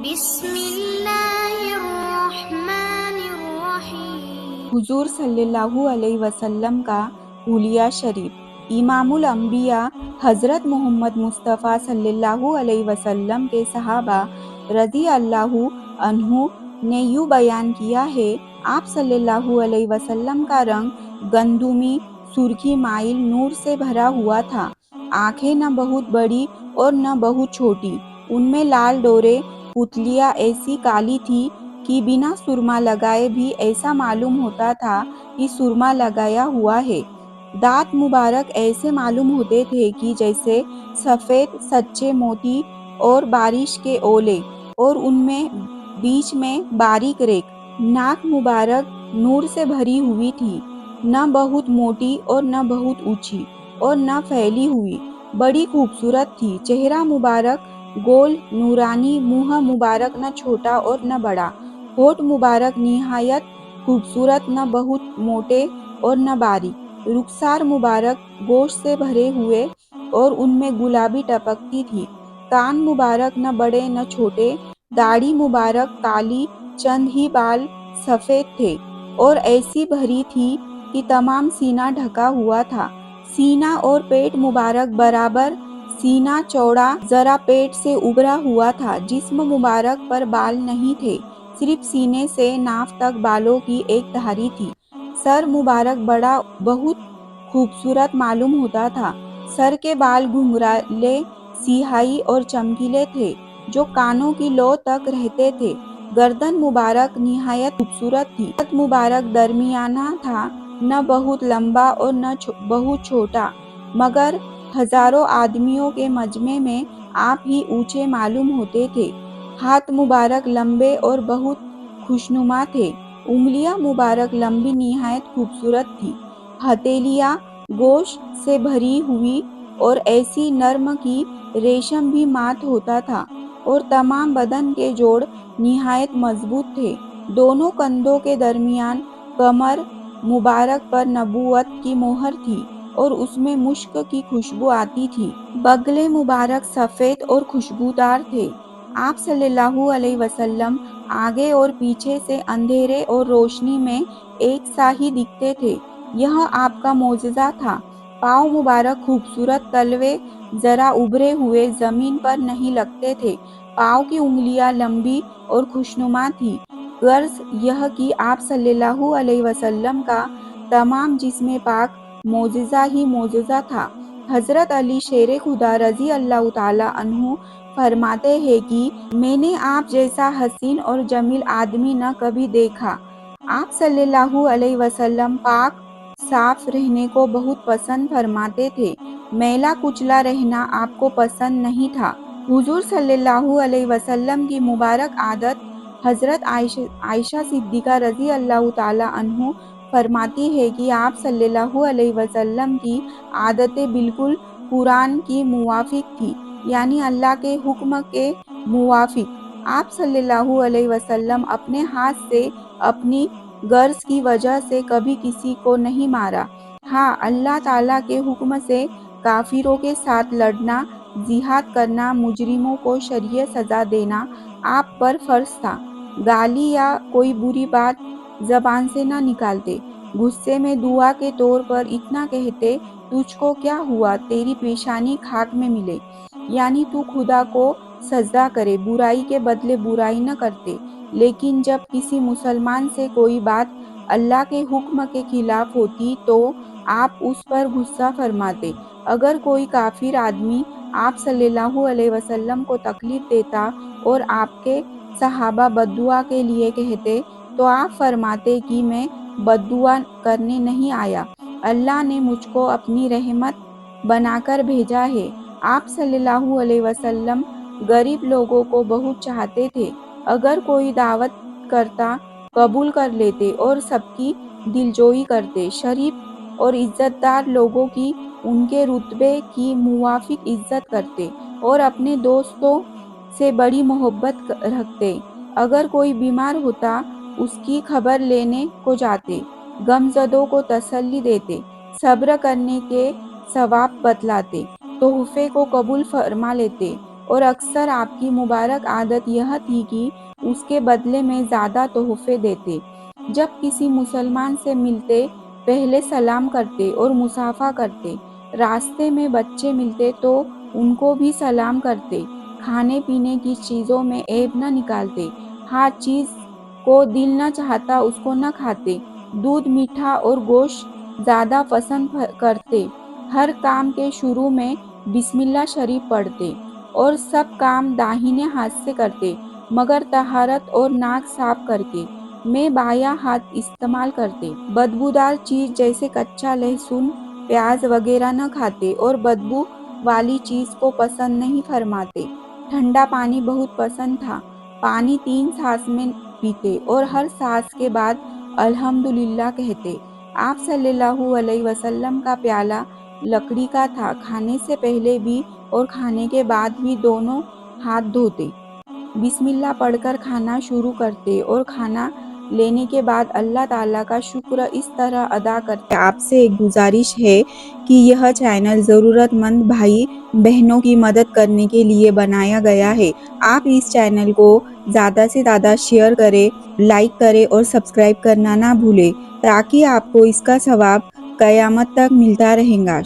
بسم اللہ الرحمن الرحیم۔ حضور صلی اللہ علیہ وسلم کا حلیہ شریف۔ امام الانبیاء حضرت محمد مصطفیٰ صلی اللہ علیہ وسلم کے صحابہ رضی اللہ عنہ نے یوں بیان کیا ہے، آپ صلی اللہ علیہ وسلم کا رنگ گندمی سرخی مائل نور سے بھرا ہوا تھا، آنکھیں نہ بہت بڑی اور نہ بہت چھوٹی، ان میں لال ڈورے پتلیاں ایسی کالی تھی کہ بنا سرما لگائے بھی ایسا معلوم ہوتا تھا کہ سرما لگایا ہوا ہے۔ دانت مبارک ایسے معلوم ہوتے تھے کہ جیسے سفید سچے موتی اور بارش کے اولے، اور ان میں بیچ میں باریک ریکھ۔ ناک مبارک نور سے بھری ہوئی تھی، نہ بہت موٹی اور نہ بہت اونچی اور نہ پھیلی ہوئی، بڑی خوبصورت تھی۔ چہرہ مبارک گول نورانی، منہ مبارک نہ چھوٹا اور نہ بڑا، ہونٹ مبارک نہایت خوبصورت، نہ بہت موٹے اور نہ باریک، رخسار مبارک گوشت سے بھرے ہوئے اور ان میں گلابی ٹپکتی تھی، کان مبارک نہ بڑے نہ چھوٹے، داڑھی مبارک کالی، چند ہی بال سفید تھے اور ایسی بھری تھی کہ تمام سینہ ڈھکا ہوا تھا۔ سینہ اور پیٹ مبارک برابر، سینہ چوڑا، ذرا پیٹ سے ابھرا ہوا تھا۔ جسم مبارک پر بال نہیں تھے، صرف سینے سے ناف تک بالوں کی ایک دھاری تھی۔ سر مبارک بڑا بہت خوبصورت معلوم ہوتا تھا۔ سر کے بال گھنگھرالے، سیاہی اور چمکیلے تھے جو کانوں کی لو تک رہتے تھے۔ گردن مبارک نہایت خوبصورت تھی۔ قد مبارک درمیانہ تھا، نہ بہت لمبا اور نہ بہت چھوٹا، مگر ہزاروں آدمیوں کے مجمع میں آپ ہی اونچے معلوم ہوتے تھے۔ ہاتھ مبارک لمبے اور بہت خوشنما تھے۔ انگلیاں مبارک لمبی نہایت خوبصورت تھی۔ ہتھیلیاں گوشت سے بھری ہوئی اور ایسی نرم کہ ریشم بھی مات ہوتا تھا، اور تمام بدن کے جوڑ نہایت مضبوط تھے۔ دونوں کندھوں کے درمیان کمر مبارک پر نبوت کی مہر تھی اور اس میں مشک کی خوشبو آتی تھی۔ بغلے مبارک سفید اور خوشبودار تھے۔ آپ صلی اللہ علیہ وسلم آگے اور پیچھے سے اندھیرے اور روشنی میں ایک سا ہی دکھتے تھے، یہ آپ کا معجزہ تھا۔ پاؤں مبارک خوبصورت، تلوے ذرا ابھرے ہوئے زمین پر نہیں لگتے تھے۔ پاؤں کی انگلیاں لمبی اور خوشنما تھیں، غرض یہ کہ آپ صلی اللہ علیہ وسلم کا تمام جسم پاک معجزہ ہی معجزہ تھا۔ حضرت علی شیر خدا رضی اللہ تعالیٰ عنہ فرماتے ہیں کہ میں نے آپ جیسا حسین اور جمیل آدمی نہ کبھی دیکھا۔ آپ صلی اللہ علیہ وسلم پاک صاف رہنے کو بہت پسند فرماتے تھے، میلا کچلا رہنا آپ کو پسند نہیں تھا۔ حضور صلی اللہ علیہ وسلم کی مبارک عادت، حضرت عائشہ صدیقہ رضی اللہ تعالیٰ عنہ فرماتی ہے کہ آپ صلی اللہ علیہ وسلم کی عادتیں بالکل قرآن کی موافق تھی، یعنی اللہ کے حکم کے موافق۔ آپ صلی اللہ علیہ وسلم اپنے ہاتھ سے اپنی غرض کی وجہ سے کبھی کسی کو نہیں مارا۔ ہاں، اللہ تعالیٰ کے حکم سے کافروں کے ساتھ لڑنا، جہاد کرنا، مجرموں کو شرعی سزا دینا آپ پر فرض تھا۔ گالی یا کوئی بری بات زبان سے نہ نکالتے۔ غصے میں دعا کے طور پر اتنا کہتے، تجھ کو کیا ہوا، تیری پیشانی خاک میں ملے، یعنی تو خدا کو سجدہ کرے، برائی کے بدلے برائی نہ کرتے۔ لیکن جب کسی مسلمان سے کوئی بات اللہ کے حکم کے خلاف ہوتی تو آپ اس پر غصہ فرماتے۔ اگر کوئی کافر آدمی آپ صلی اللہ علیہ وسلم کو تکلیف دیتا اور آپ کے صحابہ بد دعا کے لیے کہتے تو آپ فرماتے کہ میں بد دعا کرنے نہیں آیا، اللہ نے مجھ کو اپنی رحمت بنا کر بھیجا ہے۔ آپ صلی اللہ علیہ وسلم غریب لوگوں کو بہت چاہتے تھے، اگر کوئی دعوت کرتا قبول کر لیتے اور سب کی دلجوئی کرتے۔ شریف اور عزت دار لوگوں کی ان کے رتبے کی موافق عزت کرتے اور اپنے دوستوں سے بڑی محبت رکھتے۔ اگر کوئی بیمار ہوتا اس کی خبر لینے کو جاتے، غمزدوں کو تسلی دیتے، صبر کرنے کے ثواب بتلاتے، تحفے کو قبول فرما لیتے، اور اکثر آپ کی مبارک عادت یہ تھی کہ اس کے بدلے میں زیادہ تحفے دیتے۔ جب کسی مسلمان سے ملتے پہلے سلام کرتے اور مصافحہ کرتے، راستے میں بچے ملتے تو ان کو بھی سلام کرتے، کھانے پینے کی چیزوں میں عیب نہ نکالتے، ہر چیز کو دل نہ چاہتا اس کو نہ کھاتے، دودھ میٹھا اور گوشت زیادہ پسند کرتے، ہر کام کے شروع میں بسم اللہ شریف پڑھتے اور سب کام داہنے ہاتھ سے کرتے مگر طہارت اور ناک صاف کر کے، میں بایاں ہاتھ استعمال کرتے، بدبودار چیز جیسے کچا لہسن، پیاز وغیرہ نہ کھاتے اور بدبو والی چیز کو پسند نہیں فرماتے، ٹھنڈا پانی بہت پسند تھا، پانی 3 سانس میں پیتے اور ہر سانس کے بعد الحمدللہ کہتے۔ آپ صلی اللہ علیہ وسلم کا پیالہ لکڑی کا تھا، کھانے سے پہلے بھی اور کھانے کے بعد بھی دونوں ہاتھ دھوتے، بسم اللہ پڑھ کر کھانا شروع کرتے اور کھانا لینے کے بعد اللہ تعالیٰ کا شکر اس طرح ادا کرتے۔ آپ سے ایک گزارش ہے کہ یہ چینل ضرورت مند بھائی بہنوں کی مدد کرنے کے لیے بنایا گیا ہے۔ آپ اس چینل کو زیادہ سے زیادہ شیئر کریں، لائک کریں اور سبسکرائب کرنا نہ بھولیں تاکہ آپ کو اس کا ثواب قیامت تک ملتا رہے گا۔